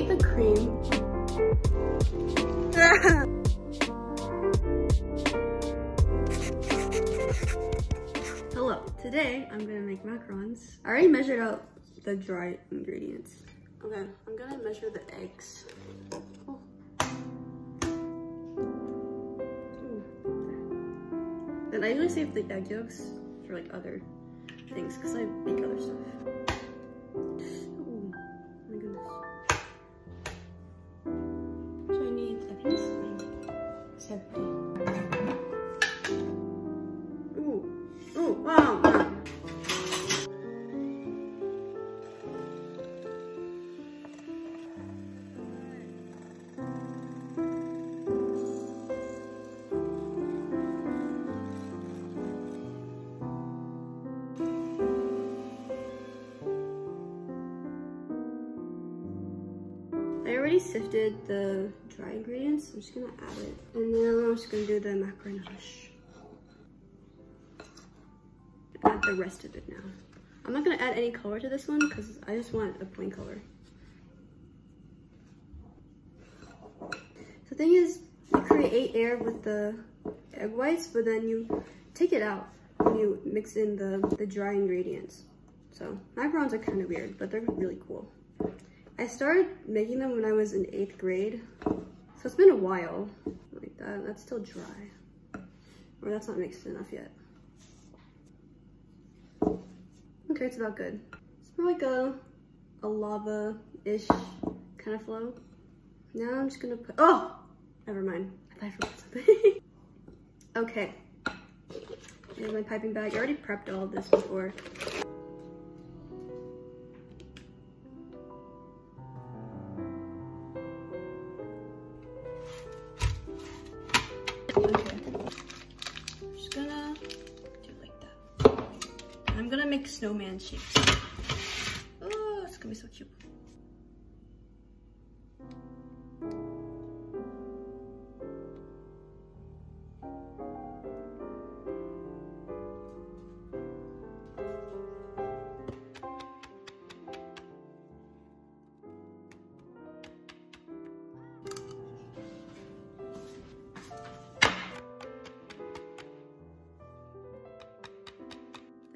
the cream. Hello, today I'm gonna make macarons. I already measured out the dry ingredients. Okay, I'm gonna measure the eggs. Oh. And I usually save the egg yolks for like other things because I make other stuff. Oh my goodness. So I need, I think it's like 70. Ooh, wow. I already sifted the dry ingredients. I'm just gonna add it. And then I'm just gonna do the macaronage. Add the rest of it now. I'm not gonna add any color to this one because I just want a plain color. The thing is, you create air with the egg whites, but then you take it out when you mix in the dry ingredients. So macarons are kind of weird, but they're really cool. I started making them when I was in 8th grade, so it's been a while. Like that, that's still dry. Or that's not mixed enough yet. Okay, it's about good. It's more like a lava-ish kind of flow. Now I'm just gonna put, oh! Never mind, I forgot something. Okay, here's my piping bag. I already prepped all of this before. I'm gonna make snowman shapes. Oh, it's gonna be so cute.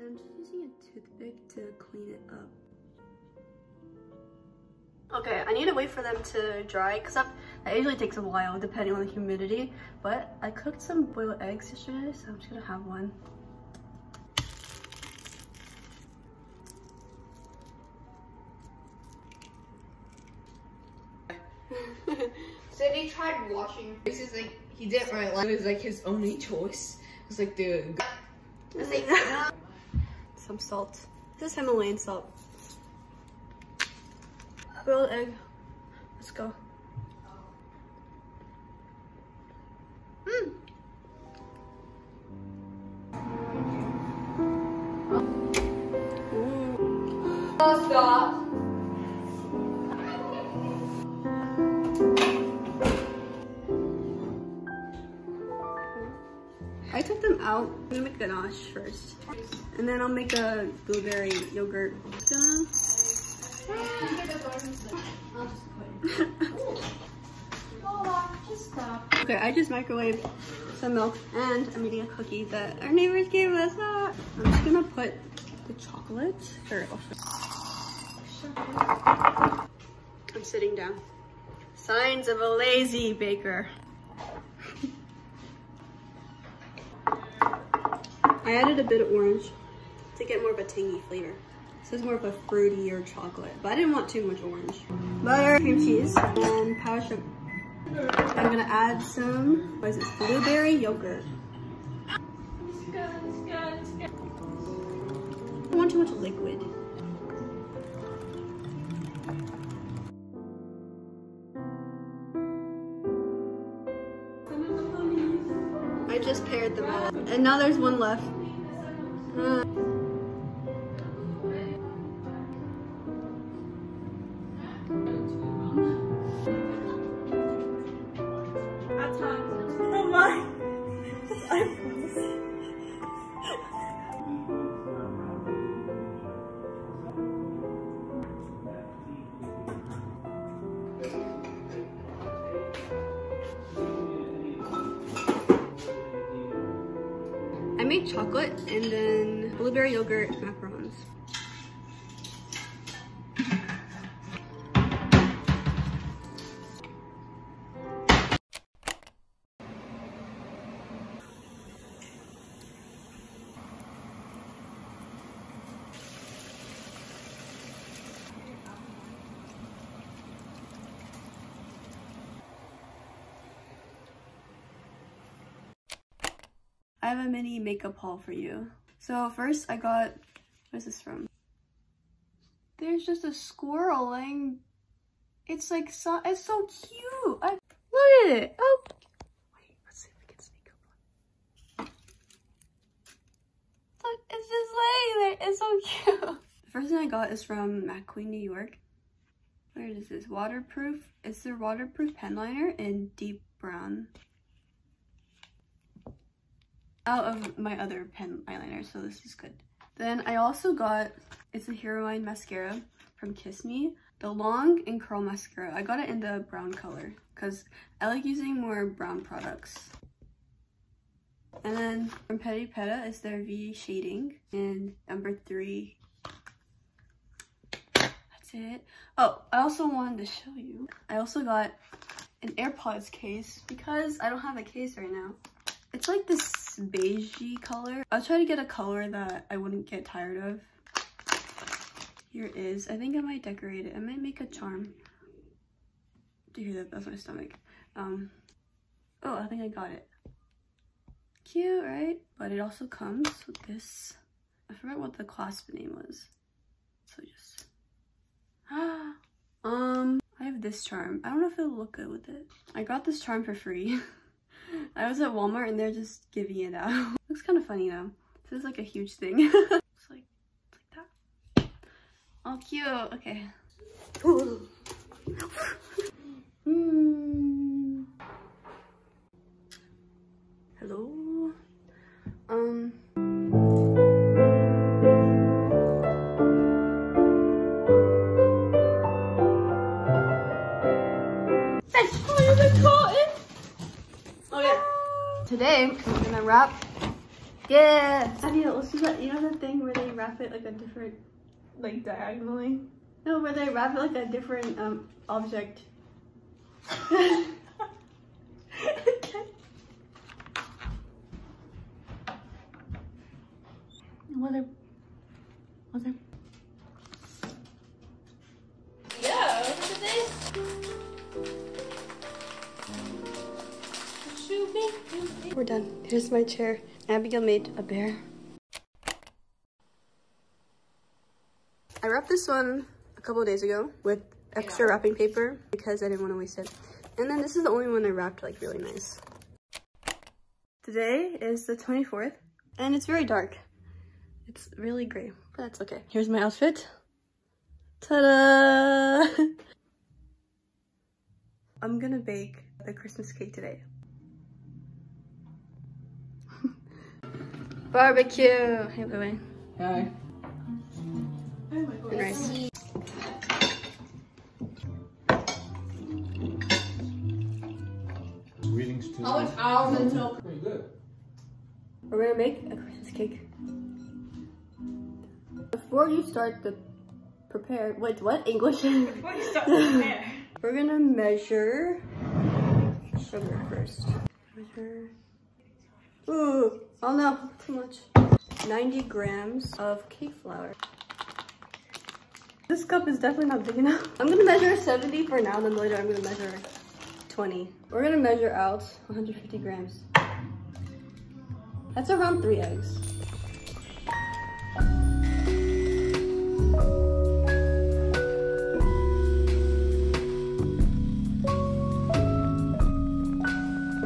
I'm just using a toothpick to clean it up. Okay, I need to wait for them to dry because that usually takes a while depending on the humidity. But I cooked some boiled eggs yesterday, so I'm just gonna have one. So they tried washing faces, like he didn't really like it. It was like his only choice. It was like the some salt. This is Himalayan salt. Boiled egg. Let's go. Oh, stop. I took them out. I'm gonna make ganache first. And then I'll make a blueberry yogurt. Okay, I just microwaved some milk and I'm eating a cookie that our neighbors gave us. I'm just gonna put the chocolate. Or I'm sitting down. Signs of a lazy baker. I added a bit of orange to get more of a tangy flavor. So it's more of a fruitier chocolate, but I didn't want too much orange. Butter, cream cheese, and powdered sugar. I'm gonna add some, what is this, blueberry yogurt. I don't want too much liquid. I just paired them all. And now there's one left. Oh my! make chocolate and then blueberry yogurt macarons. I have a mini makeup haul for you. So first I got, where's this from? There's just a squirrel laying, it's like, it's so cute. Look at it. Oh, wait, let's see if we can sneak up on. Look, it's just laying there. It's so cute. The first thing I got is from McQueen, New York. Where is this? Waterproof. It's their waterproof pen liner in deep brown. Out of my other pen eyeliner, so this is good. Then I also got, it's a Heroine mascara from Kiss Me, the long and curl mascara. I got it in the brown color because I like using more brown products. And then from Petit Peta is their V shading in number 3. That's it. Oh, I also wanted to show you. I also got an Airpods case because I don't have a case right now. It's like this beigey color. I'll try to get a color that I wouldn't get tired of. Here it is. I think I might decorate it. I might make a charm. Do you hear that? That's my stomach. Oh, I think I got it. Cute, right? But it also comes with this. I forgot what the clasp name was. So just... I have this charm. I don't know if it'll look good with it. I got this charm for free. I was at Walmart and they're just giving it out. Looks kind of funny though. This is like a huge thing. It's like that. Oh, cute. Okay. Hello. Today, I'm gonna wrap, I need to, let's do that, you know the thing where they wrap it like a different, like diagonally? No, where they wrap it like a different, object. Okay. Was there? Yeah, look at this. We're done. Here's my chair. Abigail made a bear. I wrapped this one a couple of days ago with extra wrapping paper because I didn't want to waste it. And then this is the only one I wrapped like really nice. Today is the 24th and it's very dark. It's really gray, but that's okay. Here's my outfit. Ta-da! I'm gonna bake the Christmas cake today. Barbecue! Hey, by the way. Hi. Nice. Greetings to Oh, it's hours until. Pretty good. We're gonna make a Christmas cake. Before you start the prepare, wait, what? English? Before you start the prepare. We're gonna measure sugar first. Measure. Ooh, oh no, too much. 90 grams of cake flour. This cup is definitely not big enough. I'm gonna measure 70 for now, then later I'm gonna measure 20. We're gonna measure out 150 grams. That's around 3 eggs.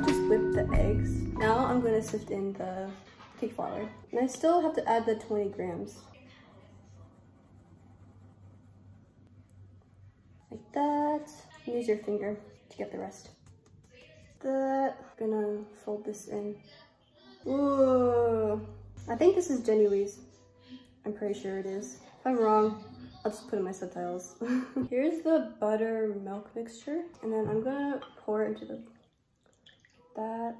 Just whip the eggs. Now I'm gonna sift in the cake flour. And I still have to add the 20 grams. Like that. Use your finger to get the rest. That. I'm gonna fold this in. Ooh. I think this is Genuise. I'm pretty sure it is. If I'm wrong, I'll just put in my subtitles. Here's the buttermilk mixture. And then I'm gonna pour it into that.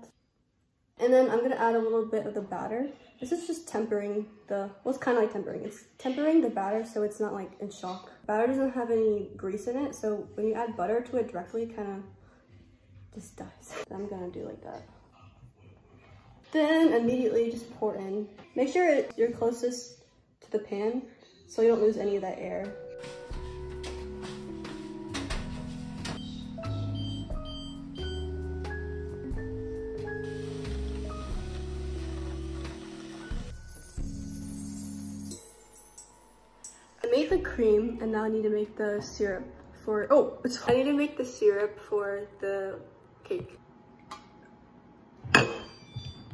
And then I'm gonna add a little bit of the batter. This is just tempering the, well, it's kind of like tempering. It's tempering the batter so it's not like in shock. Batter doesn't have any grease in it, so when you add butter to it directly, it kind of just dies. I'm gonna do like that. Then immediately just pour in. Make sure you're closest to the pan so you don't lose any of that air. I made the cream and now I need to make the syrup for, I need to make the syrup for the cake.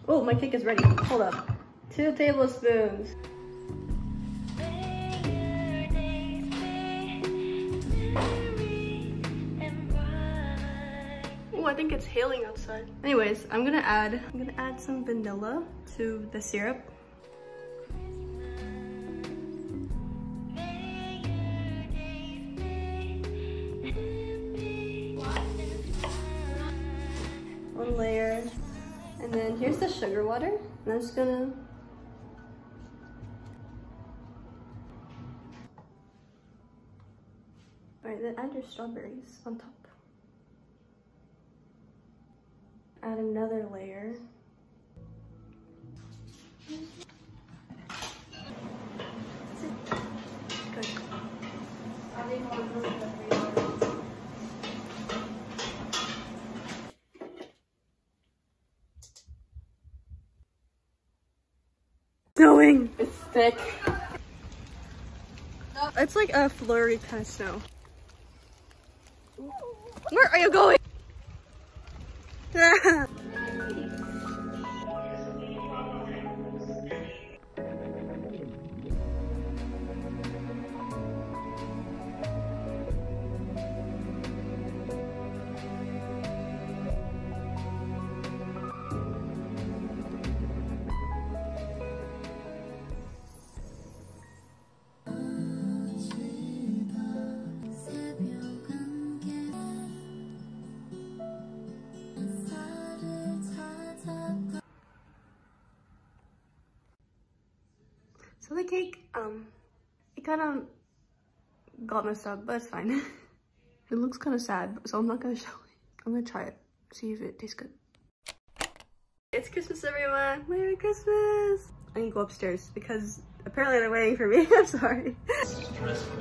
Oh, my cake is ready. Hold up. 2 tablespoons. Oh, I think it's hailing outside. Anyways, I'm gonna add some vanilla to the syrup. One layer. And then here's the sugar water. And I'm just gonna then add your strawberries on top. Add another layer. Good. Snowing. It's thick. It's like a flurry kind of snow. Where are you going? So the cake, it kind of got messed up, but it's fine. It looks kind of sad, so I'm not gonna show it. I'm gonna try it, see if it tastes good. It's Christmas, everyone! Merry Christmas! I need to go upstairs because apparently they're waiting for me. I'm sorry.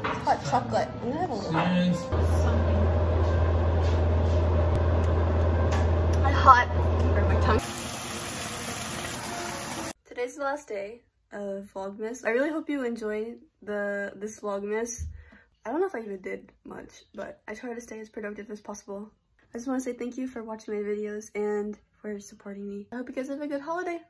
Hot chocolate. I'm gonna have a little. I'm hot. Burn my tongue. Today's the last day of Vlogmas. I really hope you enjoyed this Vlogmas. I don't know if I even did much, but I try to stay as productive as possible. I just want to say thank you for watching my videos and for supporting me. I hope you guys have a good holiday.